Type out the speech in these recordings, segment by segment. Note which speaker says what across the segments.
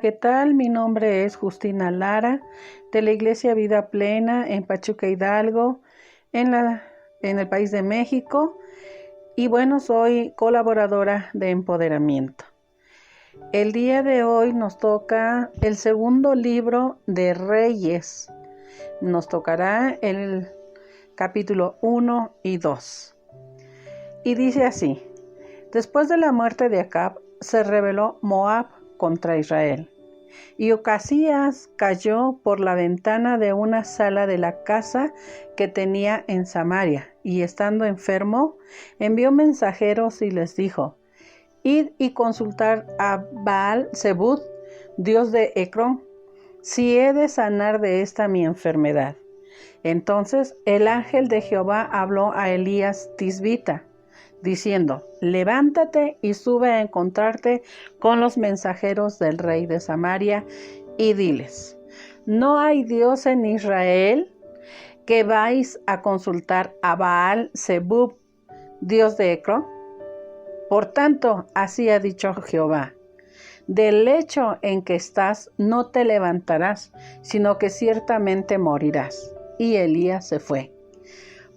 Speaker 1: ¿Qué tal? Mi nombre es Justina Lara, de la Iglesia Vida Plena en Pachuca, Hidalgo, en el país de México. Y bueno, soy colaboradora de empoderamiento. El día de hoy nos toca el segundo libro de Reyes. Nos tocará el capítulo 1 y 2. Y dice así: después de la muerte de Acab, se rebeló Moab contra Israel. Y Ocasías cayó por la ventana de una sala de la casa que tenía en Samaria, y estando enfermo, envió mensajeros y les dijo: id y consultar a Baal-Zebub, dios de Ecrón, si he de sanar de esta mi enfermedad. Entonces el ángel de Jehová habló a Elías Tisbita, diciendo: levántate y sube a encontrarte con los mensajeros del rey de Samaria y diles: ¿no hay Dios en Israel? ¿Que vais a consultar a Baal-Zebub, dios de Ecrón? Por tanto, así ha dicho Jehová: del lecho en que estás no te levantarás, sino que ciertamente morirás. Y Elías se fue.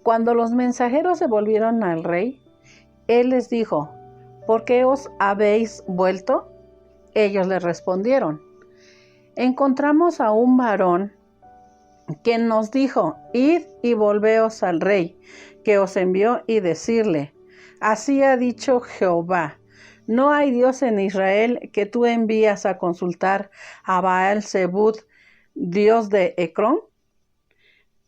Speaker 1: Cuando los mensajeros se volvieron al rey, él les dijo: ¿por qué os habéis vuelto? Ellos le respondieron: encontramos a un varón que nos dijo: id y volveos al rey, que os envió, y decirle: así ha dicho Jehová, ¿no hay Dios en Israel que tú envías a consultar a Baal-Zebub, dios de Ecrón?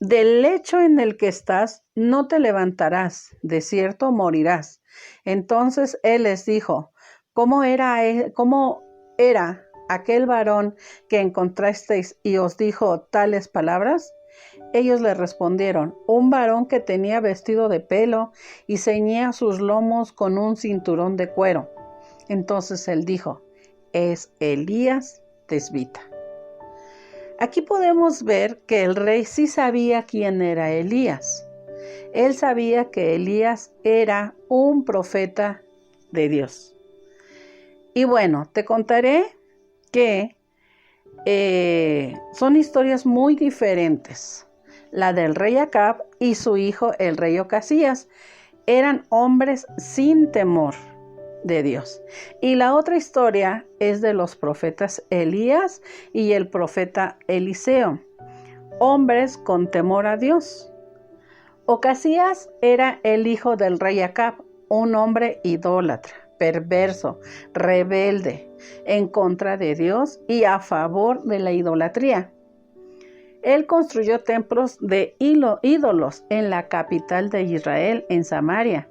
Speaker 1: Del lecho en el que estás no te levantarás, de cierto morirás. Entonces él les dijo: ¿cómo era aquel varón que encontrasteis y os dijo tales palabras? Ellos le respondieron: un varón que tenía vestido de pelo y ceñía sus lomos con un cinturón de cuero. Entonces él dijo: es Elías Tisbita. Aquí podemos ver que el rey sí sabía quién era Elías. Él sabía que Elías era un profeta de Dios. Y bueno, te contaré que son historias muy diferentes. La del rey Acab y su hijo, el rey Ocasías, eran hombres sin temor de Dios. Y la otra historia es de los profetas Elías y el profeta Eliseo, hombres con temor a Dios. Ocasías era el hijo del rey Acab, un hombre idólatra, perverso, rebelde, en contra de Dios y a favor de la idolatría. Él construyó templos de ídolos en la capital de Israel, en Samaria,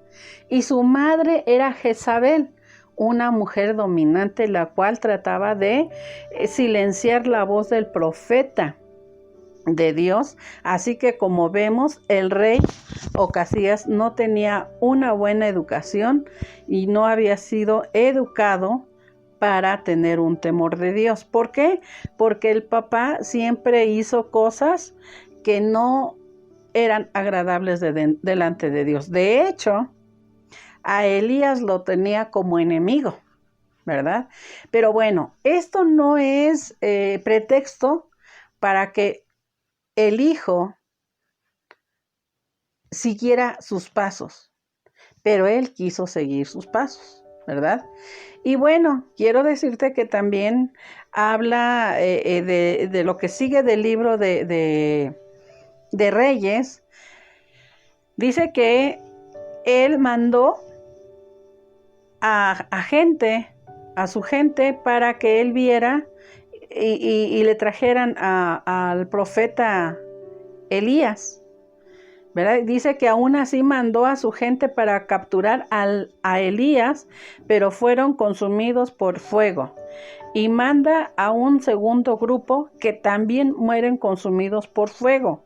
Speaker 1: y su madre era Jezabel, una mujer dominante, la cual trataba de silenciar la voz del profeta de Dios. Así que, como vemos, el rey Ocasías no tenía una buena educación y no había sido educado para tener un temor de Dios. ¿Por qué? Porque el papá siempre hizo cosas que no eran agradables delante de Dios. De hecho, a Elías lo tenía como enemigo, ¿verdad? Pero bueno, esto no es pretexto para que el hijo siguiera sus pasos, pero él quiso seguir sus pasos, ¿verdad? Y bueno, quiero decirte que también habla de lo que sigue del libro de Reyes. Dice que él mandó a su gente, para que él viera y le trajeran al profeta Elías, ¿verdad? Dice que aún así mandó a su gente para capturar a Elías, pero fueron consumidos por fuego. Y manda a un segundo grupo que también mueren consumidos por fuego.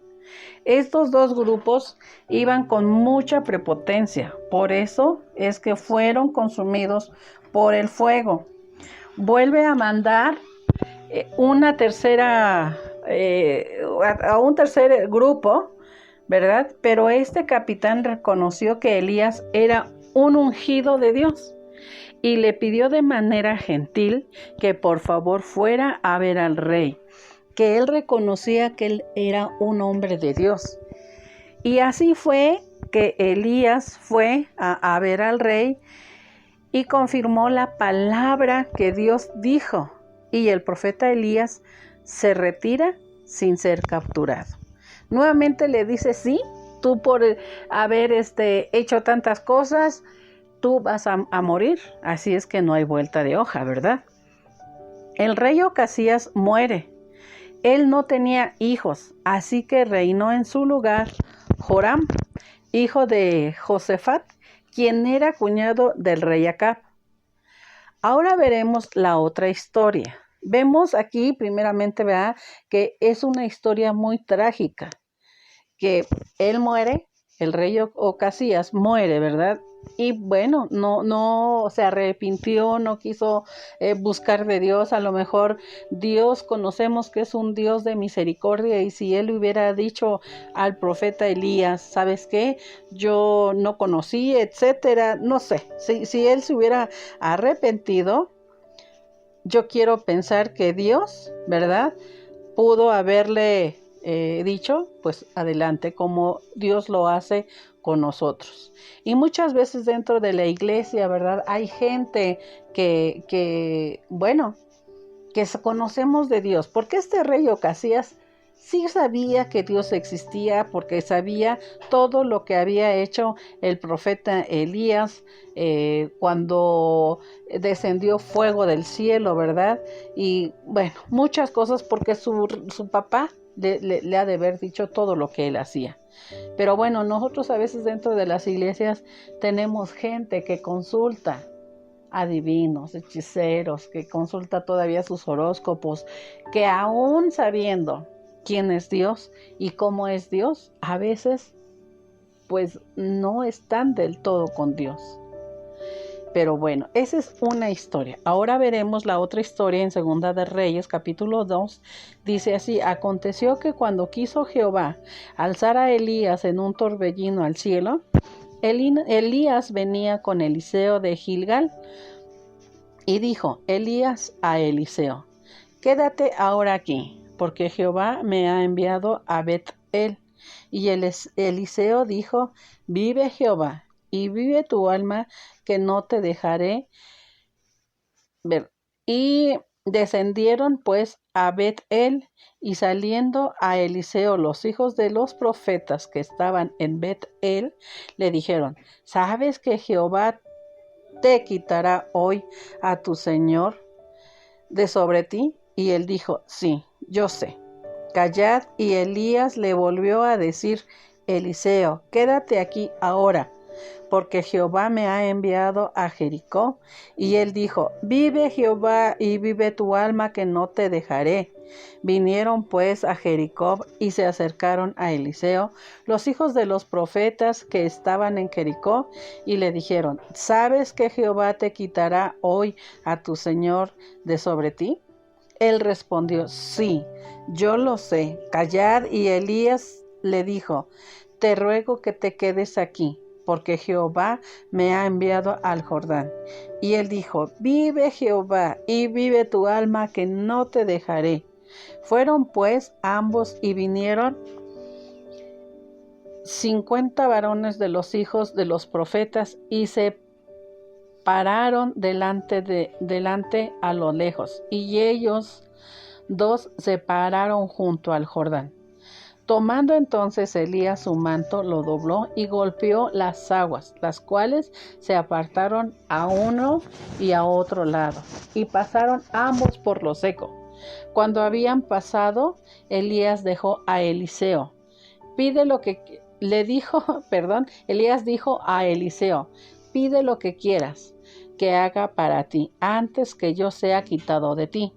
Speaker 1: Estos dos grupos iban con mucha prepotencia, por eso es que fueron consumidos por el fuego. Vuelve a mandar a un tercer grupo, ¿verdad? Pero este capitán reconoció que Elías era un ungido de Dios y le pidió de manera gentil que por favor fuera a ver al rey, que él reconocía que él era un hombre de Dios. Y así fue que Elías fue a ver al rey y confirmó la palabra que Dios dijo. Y el profeta Elías se retira sin ser capturado. Nuevamente le dice, sí, tú por haber hecho tantas cosas, tú vas a morir. Así es que no hay vuelta de hoja, ¿verdad? El rey Ocasías muere. Él no tenía hijos, así que reinó en su lugar Joram, hijo de Josafat, quien era cuñado del rey Acab. Ahora veremos la otra historia. Vemos aquí primeramente, ¿verdad?, que es una historia muy trágica, que él muere, el rey Ocasías muere, ¿verdad? Y bueno, no se arrepintió, no quiso buscar de Dios. A lo mejor Dios conocemos que es un Dios de misericordia, y si él hubiera dicho al profeta Elías, ¿sabes qué? Yo no conocí, etcétera, no sé, si él se hubiera arrepentido, yo quiero pensar que Dios, ¿verdad?, pudo haberle dicho, pues adelante, como Dios lo hace con nosotros. Y muchas veces dentro de la iglesia, ¿verdad?, hay gente bueno, que conocemos de Dios, porque este rey Ocasías sí sabía que Dios existía, porque sabía todo lo que había hecho el profeta Elías cuando descendió fuego del cielo, ¿verdad? Y bueno, muchas cosas, porque su papá le ha de haber dicho todo lo que él hacía. Pero bueno, nosotros a veces dentro de las iglesias tenemos gente que consulta adivinos, hechiceros, que consulta todavía sus horóscopos, que aún sabiendo quién es Dios y cómo es Dios, a veces pues no están del todo con Dios. Pero bueno, esa es una historia. Ahora veremos la otra historia en Segunda de Reyes, capítulo 2. Dice así: aconteció que cuando quiso Jehová alzar a Elías en un torbellino al cielo, Elías venía con Eliseo de Gilgal, y dijo Elías a Eliseo: quédate ahora aquí, porque Jehová me ha enviado a Bet-el. Y Eliseo dijo: vive Jehová, y vive tu alma, que no te dejaré ver. Y descendieron pues a Bet-el, y saliendo a Eliseo los hijos de los profetas que estaban en Bet-el, le dijeron: ¿sabes que Jehová te quitará hoy a tu señor de sobre ti? Y él dijo: sí, yo sé. Callad. Y Elías le volvió a decir: Eliseo, quédate aquí ahora, porque Jehová me ha enviado a Jericó. Y él dijo: vive Jehová y vive tu alma, que no te dejaré. Vinieron pues a Jericó y se acercaron a Eliseo los hijos de los profetas que estaban en Jericó, y le dijeron: ¿sabes que Jehová te quitará hoy a tu señor de sobre ti? Él respondió: sí, yo lo sé. Callad. Y Elías le dijo: te ruego que te quedes aquí, porque Jehová me ha enviado al Jordán. Y él dijo: vive Jehová y vive tu alma, que no te dejaré. Fueron pues ambos, y vinieron 50 varones de los hijos de los profetas, y se pararon delante a lo lejos, y ellos dos se pararon junto al Jordán. Tomando entonces Elías su manto, lo dobló y golpeó las aguas, las cuales se apartaron a uno y a otro lado, y pasaron ambos por lo seco. Cuando habían pasado, Elías dijo a Eliseo: pide lo que le dijo, Elías dijo a Eliseo: pide lo que quieras que haga para ti, antes que yo sea quitado de ti.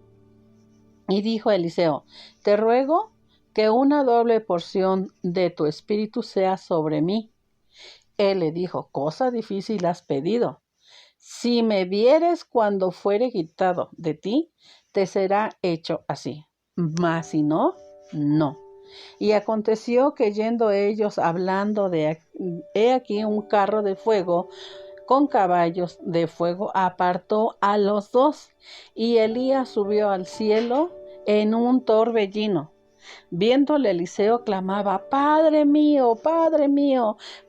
Speaker 1: Y dijo Eliseo: te ruego que una doble porción de tu espíritu sea sobre mí. Él le dijo: cosa difícil has pedido. Si me vieres cuando fuere quitado de ti, te será hecho así. Mas si no, no. Y aconteció que yendo ellos hablando he aquí un carro de fuego con caballos de fuego, apartó a los dos, y Elías subió al cielo en un torbellino. Viéndole Eliseo clamaba: Padre mío,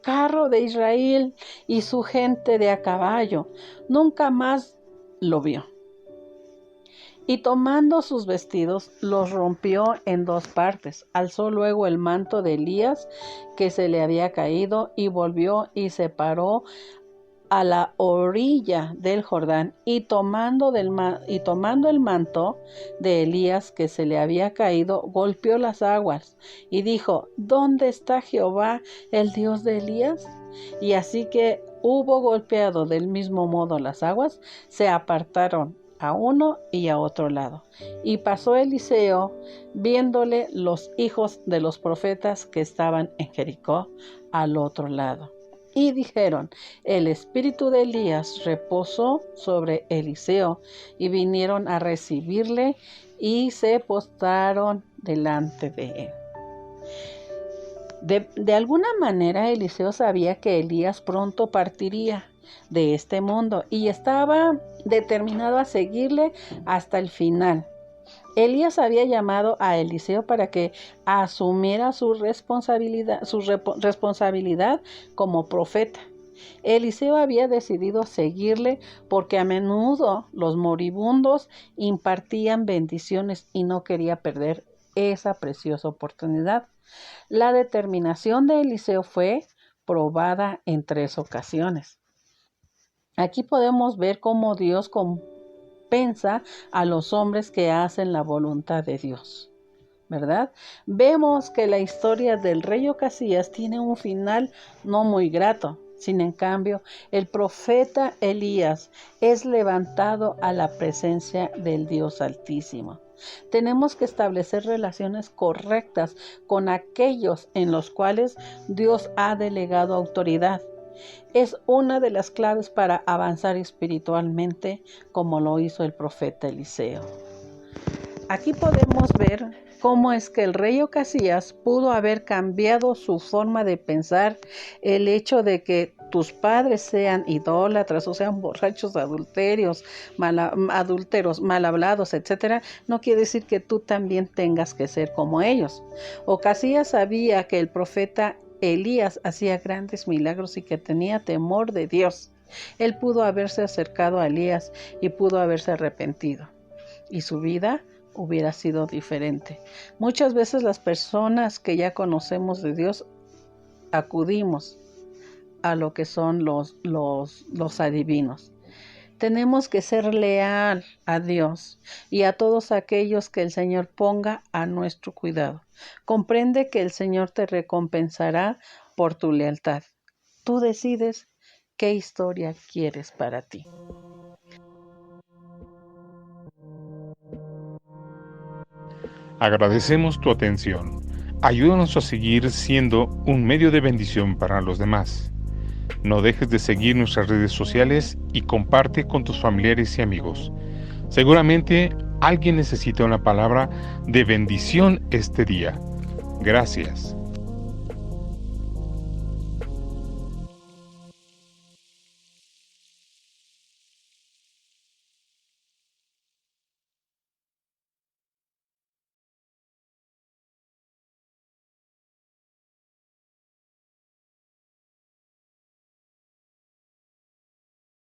Speaker 1: carro de Israel y su gente de a caballo. Nunca más lo vio. Y tomando sus vestidos, los rompió en dos partes. Alzó luego el manto de Elías que se le había caído, y volvió y se paró a la orilla del Jordán, y tomando el manto de Elías que se le había caído, golpeó las aguas y dijo: ¿Dónde está Jehová, el Dios de Elías? Y así que hubo golpeado del mismo modo las aguas, se apartaron a uno y a otro lado. Y pasó Eliseo, viéndole los hijos de los profetas que estaban en Jericó, al otro lado. Y dijeron: el espíritu de Elías reposó sobre Eliseo. Y vinieron a recibirle y se postraron delante de él. De alguna manera Eliseo sabía que Elías pronto partiría de este mundo y estaba determinado a seguirle hasta el final. Elías había llamado a Eliseo para que asumiera su responsabilidad como profeta. Eliseo había decidido seguirle porque a menudo los moribundos impartían bendiciones y no quería perder esa preciosa oportunidad. La determinación de Eliseo fue probada en 3 ocasiones. Aquí podemos ver cómo Dios compensa a los hombres que hacen la voluntad de Dios, ¿verdad? Vemos que la historia del rey Ocasías tiene un final no muy grato. Sin en cambio, el profeta Elías es levantado a la presencia del Dios Altísimo. Tenemos que establecer relaciones correctas con aquellos en los cuales Dios ha delegado autoridad. Es una de las claves para avanzar espiritualmente, como lo hizo el profeta Eliseo. Aquí podemos ver cómo es que el rey Ocasías pudo haber cambiado su forma de pensar. El hecho de que tus padres sean idólatras o sean borrachos, adúlteros, mal hablados, etc., no quiere decir que tú también tengas que ser como ellos. Ocasías sabía que el profeta Elías hacía grandes milagros y que tenía temor de Dios. Él pudo haberse acercado a Elías y pudo haberse arrepentido, y su vida hubiera sido diferente. Muchas veces las personas que ya conocemos de Dios acudimos a lo que son los adivinos. Tenemos que ser leal a Dios y a todos aquellos que el Señor ponga a nuestro cuidado. Comprende que el Señor te recompensará por tu lealtad. Tú decides qué historia quieres para ti.
Speaker 2: Agradecemos tu atención. Ayúdanos a seguir siendo un medio de bendición para los demás. No dejes de seguir nuestras redes sociales y comparte con tus familiares y amigos. Seguramente alguien necesita una palabra de bendición este día. Gracias.